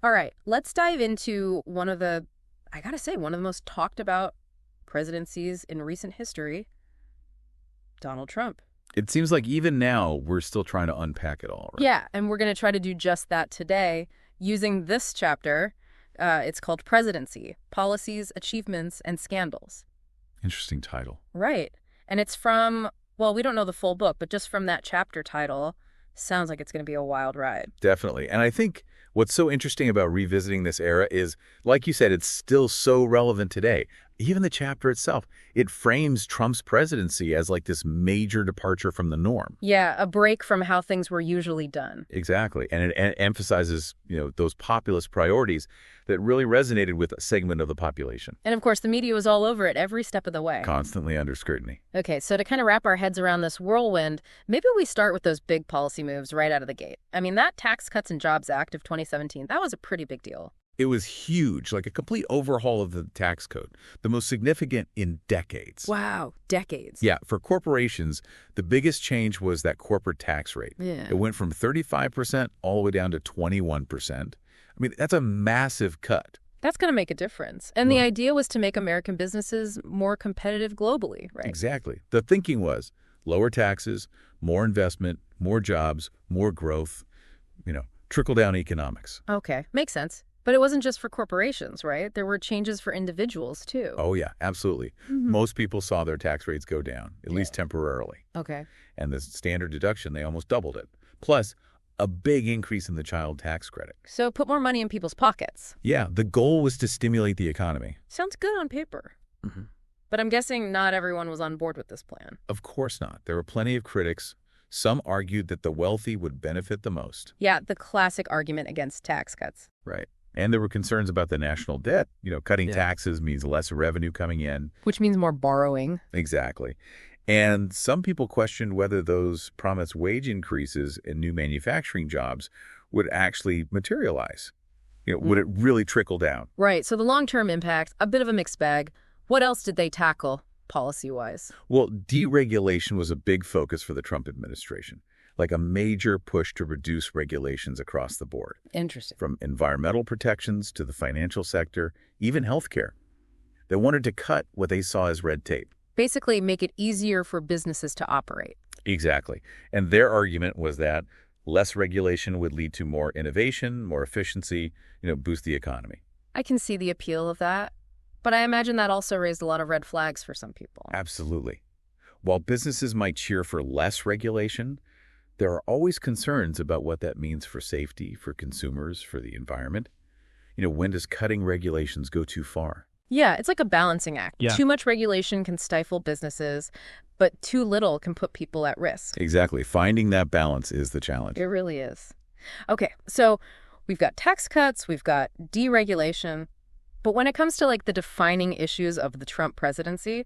All right, let's dive into I gotta say, one of the most talked about presidencies in recent history, Donald Trump. It seems like even now we're still trying to unpack it all, right? Yeah, and we're going to try to do just that today using this chapter. It's called Presidency, Policies, Achievements, and Scandals. Interesting title. Right. And it's from, well, we don't know the full book, but just from that chapter title, sounds like it's going to be a wild ride. Definitely. And I think what's so interesting about revisiting this era is, like you said, it's still so relevant today. Even the chapter itself, it frames Trump's presidency as like this major departure from the norm. Yeah, a break from how things were usually done. Exactly. And it emphasizes, those populist priorities that really resonated with a segment of the population. And of course, the media was all over it every step of the way. Constantly under scrutiny. Okay, so to kind of wrap our heads around this whirlwind, maybe we start with those big policy moves right out of the gate. I mean, that Tax Cuts and Jobs Act of 2017, that was a pretty big deal. It was huge, like a complete overhaul of the tax code, the most significant in decades. Wow, decades. Yeah, for corporations, the biggest change was that corporate tax rate. Yeah. It went from 35% all the way down to 21%. I mean, that's a massive cut. That's going to make a difference. And the idea was to make American businesses more competitive globally, right? Exactly. The thinking was lower taxes, more investment, more jobs, more growth, trickle-down economics. Okay, makes sense. But it wasn't just for corporations, right? There were changes for individuals, too. Oh, yeah, absolutely. Most people saw their tax rates go down, at least temporarily. Okay. And the standard deduction, they almost doubled it. Plus, a big increase in the child tax credit. So put more money in people's pockets. Yeah, the goal was to stimulate the economy. Sounds good on paper. But I'm guessing not everyone was on board with this plan. Of course not. There were plenty of critics. Some argued that the wealthy would benefit the most. Yeah, the classic argument against tax cuts. Right. And there were concerns about the national debt. Cutting taxes means less revenue coming in. Which means more borrowing. Exactly. And some people questioned whether those promised wage increases in new manufacturing jobs would actually materialize. Would it really trickle down? Right. So the long-term impact, a bit of a mixed bag. What else did they tackle policy-wise? Well, deregulation was a big focus for the Trump administration, like a major push to reduce regulations across the board. Interesting. From environmental protections to the financial sector, even healthcare. They wanted to cut what they saw as red tape. Basically, make it easier for businesses to operate. Exactly. And their argument was that less regulation would lead to more innovation, more efficiency, boost the economy. I can see the appeal of that, but I imagine that also raised a lot of red flags for some people. Absolutely. While businesses might cheer for less regulation, there are always concerns about what that means for safety, for consumers, for the environment. When does cutting regulations go too far? Yeah, it's like a balancing act. Yeah. Too much regulation can stifle businesses, but too little can put people at risk. Exactly. Finding that balance is the challenge. It really is. Okay, so we've got tax cuts, we've got deregulation, but when it comes to the defining issues of the Trump presidency,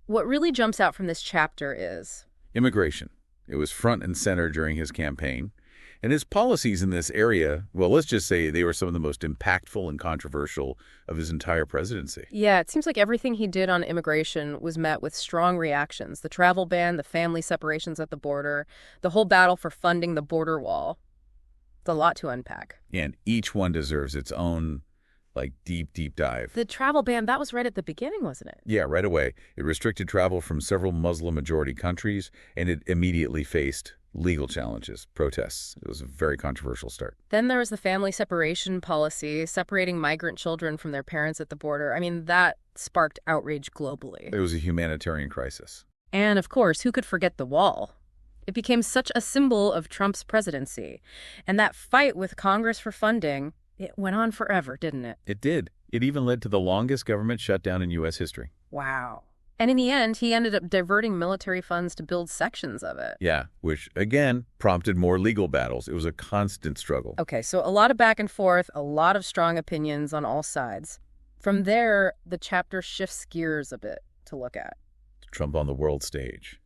what really jumps out from this chapter is immigration. It was front and center during his campaign. And his policies in this area, well, let's just say they were some of the most impactful and controversial of his entire presidency. Yeah, it seems like everything he did on immigration was met with strong reactions. The travel ban, the family separations at the border, the whole battle for funding the border wall. It's a lot to unpack. And each one deserves its own, deep dive. The travel ban, that was right at the beginning, wasn't it? Yeah, right away. It restricted travel from several Muslim-majority countries, and it immediately faced legal challenges, protests. It was a very controversial start. Then there was the family separation policy, separating migrant children from their parents at the border. I mean, that sparked outrage globally. It was a humanitarian crisis. And, of course, who could forget the wall? It became such a symbol of Trump's presidency. And that fight with Congress for funding, it went on forever, didn't it? It did. It even led to the longest government shutdown in U.S. history. Wow. And in the end, he ended up diverting military funds to build sections of it. Yeah, which, again, prompted more legal battles. It was a constant struggle. Okay, so a lot of back and forth, a lot of strong opinions on all sides. From there, the chapter shifts gears a bit to look at Trump on the world stage.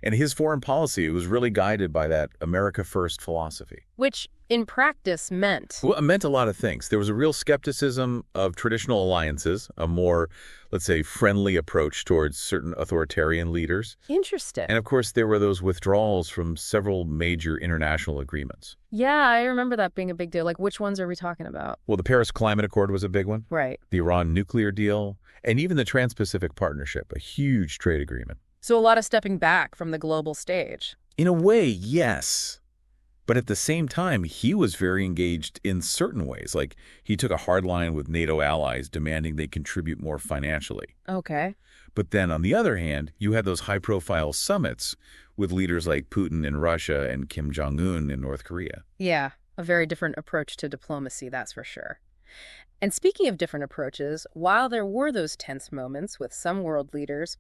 And his foreign policy was really guided by that America First philosophy. Which, in practice, meant... Well, it meant a lot of things. There was a real skepticism of traditional alliances, a more, let's say, friendly approach towards certain authoritarian leaders. Interesting. And of course, there were those withdrawals from several major international agreements. Yeah, I remember that being a big deal. Like, which ones are we talking about? Well, the Paris Climate Accord was a big one. Right. The Iran nuclear deal, and even the Trans-Pacific Partnership, a huge trade agreement. So a lot of stepping back from the global stage. In a way, yes. But at the same time, he was very engaged in certain ways. Like, he took a hard line with NATO allies, demanding they contribute more financially. Okay. But then, on the other hand, you had those high-profile summits with leaders like Putin in Russia and Kim Jong-un in North Korea. Yeah, a very different approach to diplomacy, that's for sure. And speaking of different approaches, while there were those tense moments with some world leaders,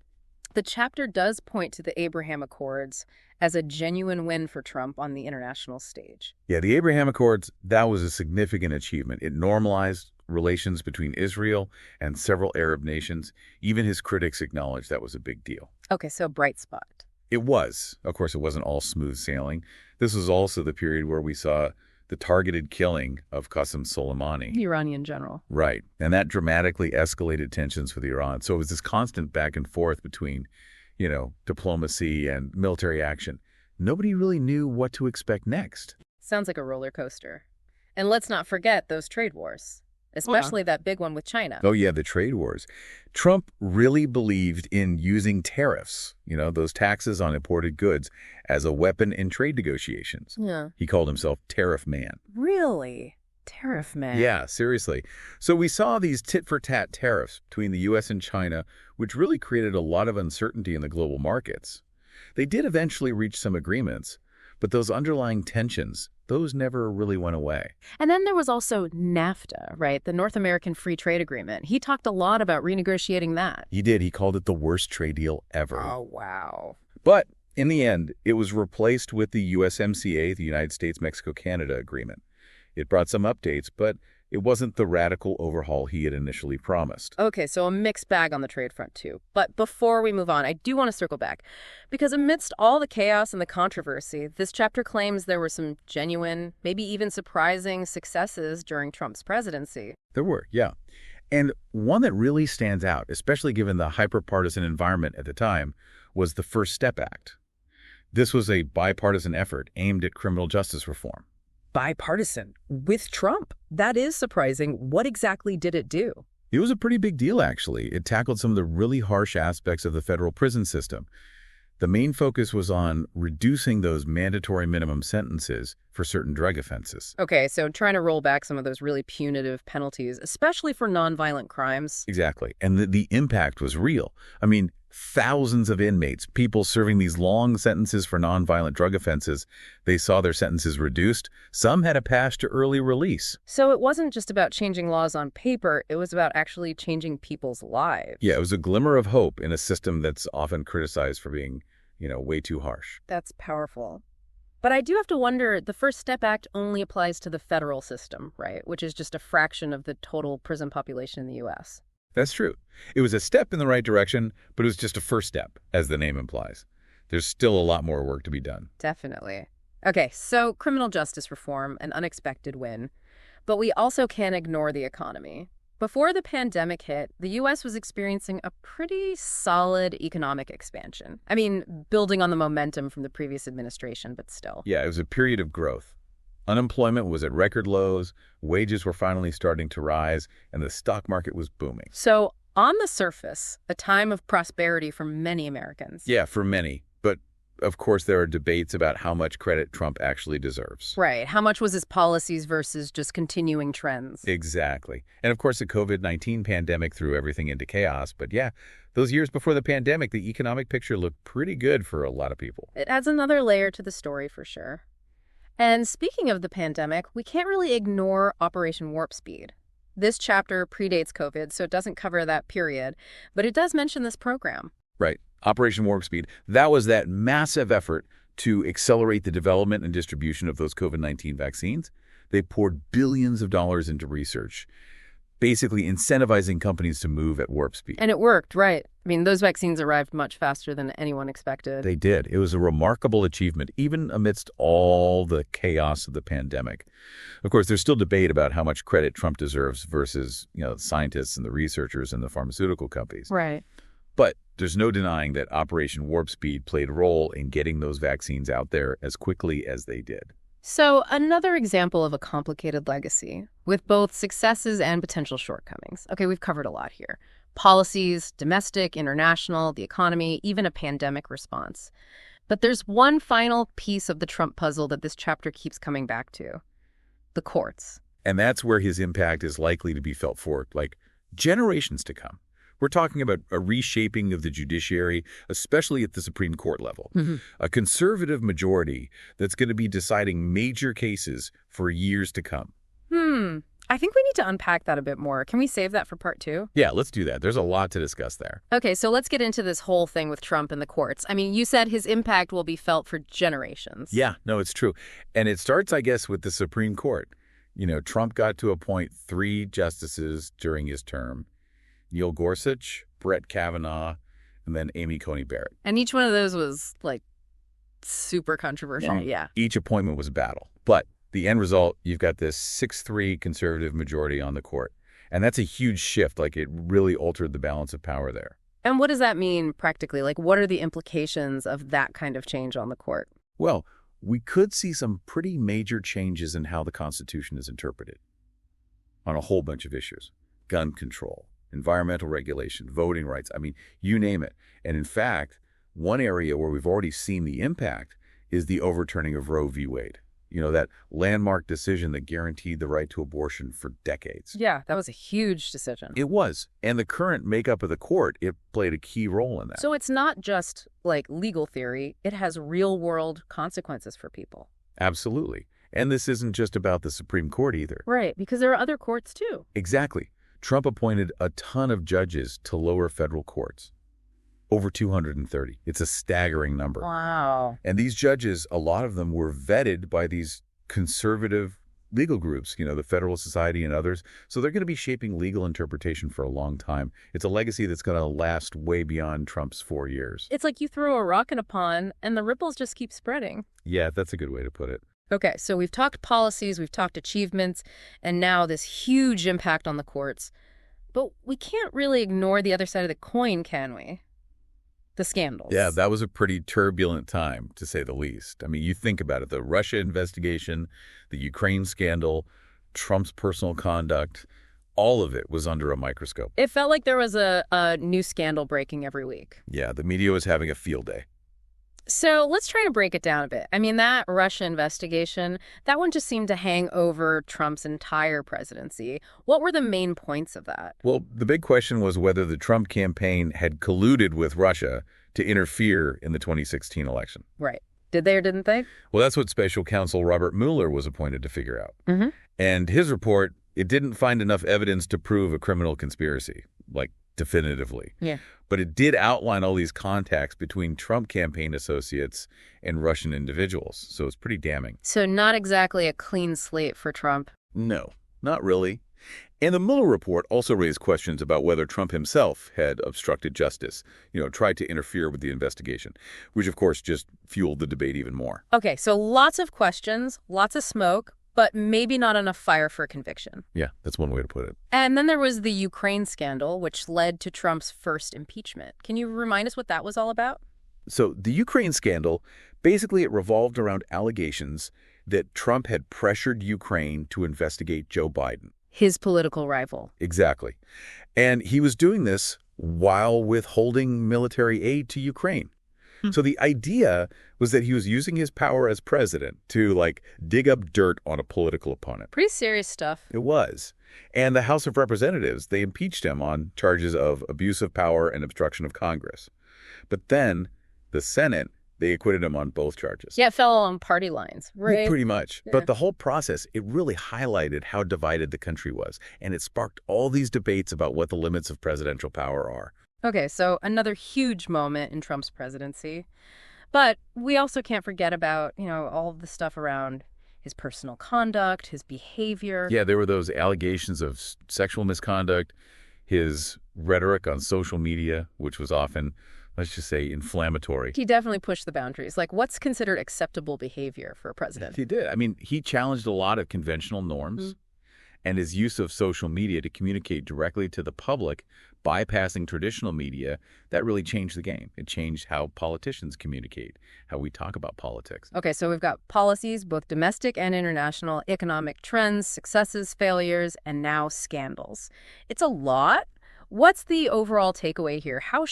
the chapter does point to the Abraham Accords as a genuine win for Trump on the international stage. Yeah, the Abraham Accords, that was a significant achievement. It normalized relations between Israel and several Arab nations. Even his critics acknowledged that was a big deal. Okay, so bright spot. It was. Of course, it wasn't all smooth sailing. This was also the period where we saw the targeted killing of Qasem Soleimani. The Iranian general. Right. And that dramatically escalated tensions with Iran. So it was this constant back and forth between, diplomacy and military action. Nobody really knew what to expect next. Sounds like a roller coaster. And let's not forget those trade wars, especially that big one with China. Oh, yeah, the trade wars. Trump really believed in using tariffs, those taxes on imported goods, as a weapon in trade negotiations. Yeah. He called himself Tariff Man. Really? Tariff Man? Yeah, seriously. So we saw these tit-for-tat tariffs between the U.S. and China, which really created a lot of uncertainty in the global markets. They did eventually reach some agreements, but those underlying tensions, those never really went away. And then there was also NAFTA, right? The North American Free Trade Agreement. He talked a lot about renegotiating that. He did. He called it the worst trade deal ever. Oh, wow. But in the end, it was replaced with the USMCA, the United States-Mexico-Canada Agreement. It brought some updates, but it wasn't the radical overhaul he had initially promised. Okay, so a mixed bag on the trade front, too. But before we move on, I do want to circle back. Because amidst all the chaos and the controversy, this chapter claims there were some genuine, maybe even surprising successes during Trump's presidency. There were, yeah. And one that really stands out, especially given the hyper-partisan environment at the time, was the First Step Act. This was a bipartisan effort aimed at criminal justice reform. Bipartisan with Trump. That is surprising. What exactly did it do? It was a pretty big deal, actually. It tackled some of the really harsh aspects of the federal prison system. The main focus was on reducing those mandatory minimum sentences for certain drug offenses. Okay, so trying to roll back some of those really punitive penalties, especially for nonviolent crimes. Exactly. And the impact was real. I mean, thousands of inmates, people serving these long sentences for nonviolent drug offenses, they saw their sentences reduced. Some had a path to early release. So it wasn't just about changing laws on paper, it was about actually changing people's lives. Yeah, it was a glimmer of hope in a system that's often criticized for being, way too harsh. That's powerful. But I do have to wonder, the First Step Act only applies to the federal system, right? Which is just a fraction of the total prison population in the U.S. That's true. It was a step in the right direction, but it was just a first step, as the name implies. There's still a lot more work to be done. Definitely. Okay, so criminal justice reform, an unexpected win. But we also can't ignore the economy. Before the pandemic hit, the U.S. was experiencing a pretty solid economic expansion. I mean, building on the momentum from the previous administration, but still. Yeah, it was a period of growth. Unemployment was at record lows, wages were finally starting to rise, and the stock market was booming. So, on the surface, a time of prosperity for many Americans. Yeah, for many. But, of course, there are debates about how much credit Trump actually deserves. Right. How much was his policies versus just continuing trends? Exactly. And, of course, the COVID-19 pandemic threw everything into chaos. But, yeah, those years before the pandemic, the economic picture looked pretty good for a lot of people. It adds another layer to the story for sure. And speaking of the pandemic, we can't really ignore Operation Warp Speed. This chapter predates COVID, so it doesn't cover that period, but it does mention this program. Right. Operation Warp Speed. That was that massive effort to accelerate the development and distribution of those COVID-19 vaccines. They poured billions of dollars into research. basically incentivizing companies to move at warp speed. And it worked, right? I mean, those vaccines arrived much faster than anyone expected. They did. It was a remarkable achievement, even amidst all the chaos of the pandemic. Of course, there's still debate about how much credit Trump deserves versus, scientists and the researchers and the pharmaceutical companies. Right. But there's no denying that Operation Warp Speed played a role in getting those vaccines out there as quickly as they did. So another example of a complicated legacy with both successes and potential shortcomings. Okay, we've covered a lot here. Policies, domestic, international, the economy, even a pandemic response. But there's one final piece of the Trump puzzle that this chapter keeps coming back to: the courts. And that's where his impact is likely to be felt for, generations to come. We're talking about a reshaping of the judiciary, especially at the Supreme Court level. A conservative majority that's going to be deciding major cases for years to come. I think we need to unpack that a bit more. Can we save that for part 2? Yeah, let's do that. There's a lot to discuss there. Okay, so let's get into this whole thing with Trump and the courts. I mean, you said his impact will be felt for generations. Yeah, no, it's true. And it starts, I guess, with the Supreme Court. Trump got to appoint 3 justices during his term: Neil Gorsuch, Brett Kavanaugh, and then Amy Coney Barrett. And each one of those was, super controversial. Yeah. Each appointment was a battle. But the end result, you've got this 6-3 conservative majority on the court. And that's a huge shift. It really altered the balance of power there. And what does that mean practically? What are the implications of that kind of change on the court? Well, we could see some pretty major changes in how the Constitution is interpreted on a whole bunch of issues. Gun control, environmental regulation, voting rights. I mean, you name it. And in fact, one area where we've already seen the impact is the overturning of Roe v. Wade. That landmark decision that guaranteed the right to abortion for decades. Yeah, that was a huge decision. It was. And the current makeup of the court, it played a key role in that. So it's not just legal theory. It has real-world consequences for people. Absolutely. And this isn't just about the Supreme Court either. Right, because there are other courts too. Exactly. Trump appointed a ton of judges to lower federal courts. Over 230. It's a staggering number. Wow. And these judges, a lot of them were vetted by these conservative legal groups, the Federalist Society and others. So they're going to be shaping legal interpretation for a long time. It's a legacy that's going to last way beyond Trump's 4 years. It's like you throw a rock in a pond and the ripples just keep spreading. Yeah, that's a good way to put it. Okay, so we've talked policies, we've talked achievements, and now this huge impact on the courts. But we can't really ignore the other side of the coin, can we? The scandals. Yeah, that was a pretty turbulent time, to say the least. I mean, you think about it, the Russia investigation, the Ukraine scandal, Trump's personal conduct, all of it was under a microscope. It felt like there was a new scandal breaking every week. Yeah, the media was having a field day. So let's try to break it down a bit. I mean, that Russia investigation, that one just seemed to hang over Trump's entire presidency. What were the main points of that? Well, the big question was whether the Trump campaign had colluded with Russia to interfere in the 2016 election. Right. Did they or didn't they? Well, that's what Special Counsel Robert Mueller was appointed to figure out. And his report, it didn't find enough evidence to prove a criminal conspiracy, definitively. Yeah. But it did outline all these contacts between Trump campaign associates and Russian individuals. So it's pretty damning. So not exactly a clean slate for Trump. No, not really. And the Mueller report also raised questions about whether Trump himself had obstructed justice, tried to interfere with the investigation, which of course just fueled the debate even more. Okay, so lots of questions, lots of smoke, but maybe not enough fire for a conviction. Yeah, that's one way to put it. And then there was the Ukraine scandal, which led to Trump's first impeachment. Can you remind us what that was all about? So the Ukraine scandal, basically it revolved around allegations that Trump had pressured Ukraine to investigate Joe Biden. His political rival. Exactly. And he was doing this while withholding military aid to Ukraine. So the idea was that he was using his power as president to, dig up dirt on a political opponent. Pretty serious stuff. It was. And the House of Representatives, they impeached him on charges of abuse of power and obstruction of Congress. But then the Senate, they acquitted him on both charges. Yeah, it fell along party lines, right? Pretty much. Yeah. But the whole process, it really highlighted how divided the country was. And it sparked all these debates about what the limits of presidential power are. Okay, so another huge moment in Trump's presidency. But we also can't forget about, all of the stuff around his personal conduct, his behavior. Yeah, there were those allegations of sexual misconduct, his rhetoric on social media, which was often, let's just say, inflammatory. He definitely pushed the boundaries. Like, what's considered acceptable behavior for a president? He did. I mean, he challenged a lot of conventional norms, and his use of social media to communicate directly to the public, bypassing traditional media, that really changed the game. It changed how politicians communicate, how we talk about politics. Okay, so we've got policies, both domestic and international, economic trends, successes, failures, and now scandals. It's a lot. What's the overall takeaway here? How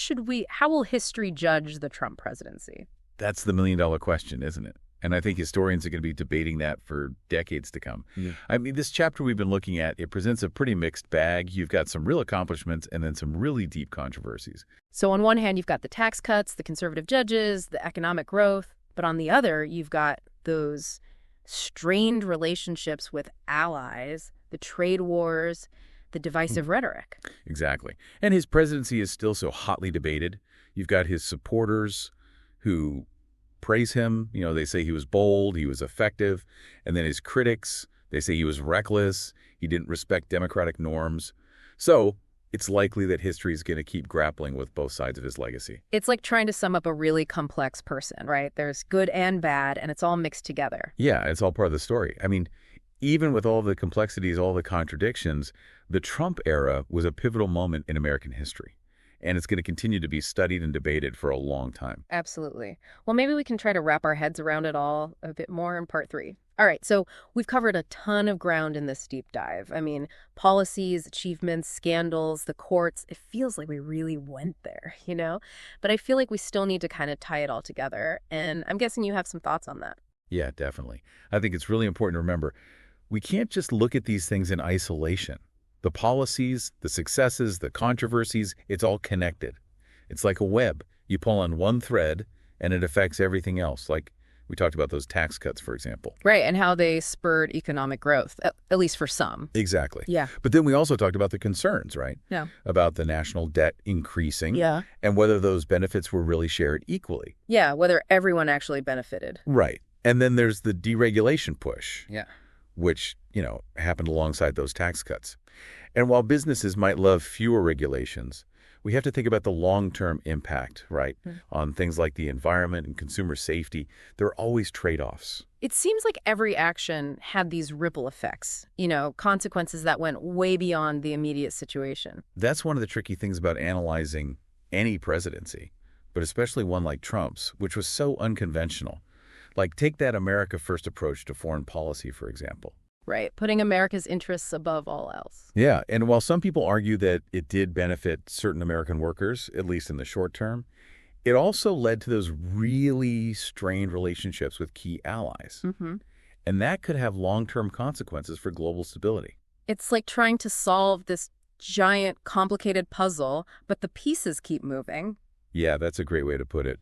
will history judge the Trump presidency? That's the million-dollar question, isn't it? And I think historians are going to be debating that for decades to come. Yeah. I mean, this chapter we've been looking at, it presents a pretty mixed bag. You've got some real accomplishments and then some really deep controversies. So on one hand, you've got the tax cuts, the conservative judges, the economic growth. But on the other, you've got those strained relationships with allies, the trade wars, the divisive rhetoric. Exactly. And his presidency is still so hotly debated. You've got his supporters who praise him. You know, they say he was bold, he was effective. And then his critics, they say he was reckless, he didn't respect democratic norms. So it's likely that history is going to keep grappling with both sides of his legacy. It's like trying to sum up a really complex person, right? There's good and bad, and it's all mixed together. Yeah, it's all part of the story. I mean, even with all the complexities, all the contradictions, the Trump era was a pivotal moment in American history. And it's going to continue to be studied and debated for a long time. Absolutely. Well, maybe we can try to wrap our heads around it all a bit more in part 3. All right, so we've covered a ton of ground in this deep dive. I mean, policies, achievements, scandals, the courts. It feels like we really went there, you know? But I feel like we still need to kind of tie it all together. And I'm guessing you have some thoughts on that. Yeah, definitely. I think it's really important to remember, we can't just look at these things in isolation. The policies, the successes, the controversies, it's all connected. It's like a web. You pull on one thread, and it affects everything else. Like we talked about those tax cuts, for example. Right, and how they spurred economic growth, at least for some. Exactly. Yeah. But then we also talked about the concerns, right? Yeah. About the national debt increasing. Yeah. And whether those benefits were really shared equally. Yeah, whether everyone actually benefited. Right. And then there's the deregulation push. Yeah. Which, happened alongside those tax cuts. And while businesses might love fewer regulations, we have to think about the long-term impact, right, on things like the environment and consumer safety. There are always trade-offs. It seems like every action had these ripple effects, consequences that went way beyond the immediate situation. That's one of the tricky things about analyzing any presidency, but especially one like Trump's, which was so unconventional. Like, take that America First approach to foreign policy, for example. Right, putting America's interests above all else. Yeah, and while some people argue that it did benefit certain American workers, at least in the short term, it also led to those really strained relationships with key allies. And that could have long-term consequences for global stability. It's like trying to solve this giant, complicated puzzle, but the pieces keep moving. Yeah, that's a great way to put it.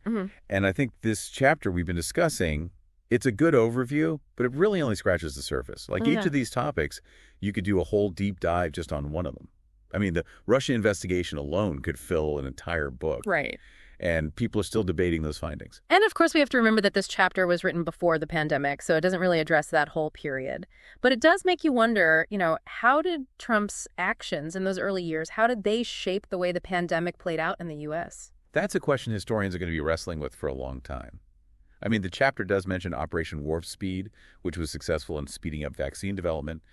And I think this chapter we've been discussing, it's a good overview, but it really only scratches the surface. Like each of these topics, you could do a whole deep dive just on one of them. I mean, the Russia investigation alone could fill an entire book. Right. And people are still debating those findings. And of course, we have to remember that this chapter was written before the pandemic, so it doesn't really address that whole period. But it does make you wonder, how did Trump's actions in those early years, how did they shape the way the pandemic played out in the U.S.? That's a question historians are going to be wrestling with for a long time. I mean, the chapter does mention Operation Warp Speed, which was successful in speeding up vaccine development,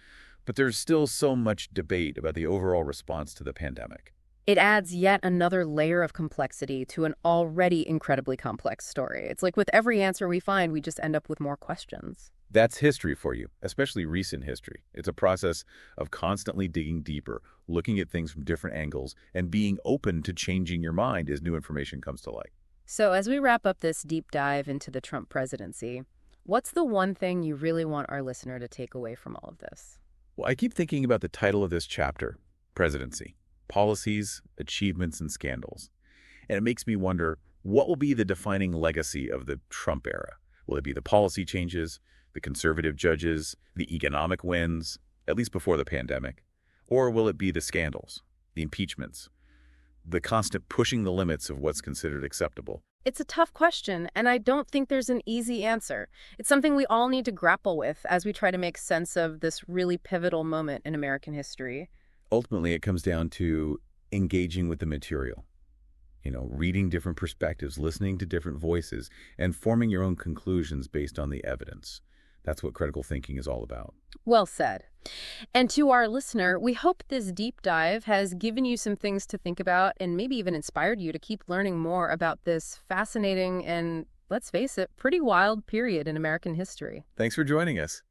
but there's still so much debate about the overall response to the pandemic. It adds yet another layer of complexity to an already incredibly complex story. It's like with every answer we find, we just end up with more questions. That's history for you, especially recent history. It's a process of constantly digging deeper, looking at things from different angles, and being open to changing your mind as new information comes to light. So as we wrap up this deep dive into the Trump presidency, what's the one thing you really want our listener to take away from all of this? Well, I keep thinking about the title of this chapter, Presidency, Policies, Achievements, and Scandals. And it makes me wonder, what will be the defining legacy of the Trump era? Will it be the policy changes, the conservative judges, the economic wins, at least before the pandemic? Or will it be the scandals, the impeachments, the constant pushing the limits of what's considered acceptable. It's a tough question, and I don't think there's an easy answer. It's something we all need to grapple with as we try to make sense of this really pivotal moment in American history. Ultimately, it comes down to engaging with the material. Reading different perspectives, listening to different voices, and forming your own conclusions based on the evidence. That's what critical thinking is all about. Well said. And to our listener, we hope this deep dive has given you some things to think about and maybe even inspired you to keep learning more about this fascinating and, let's face it, pretty wild period in American history. Thanks for joining us.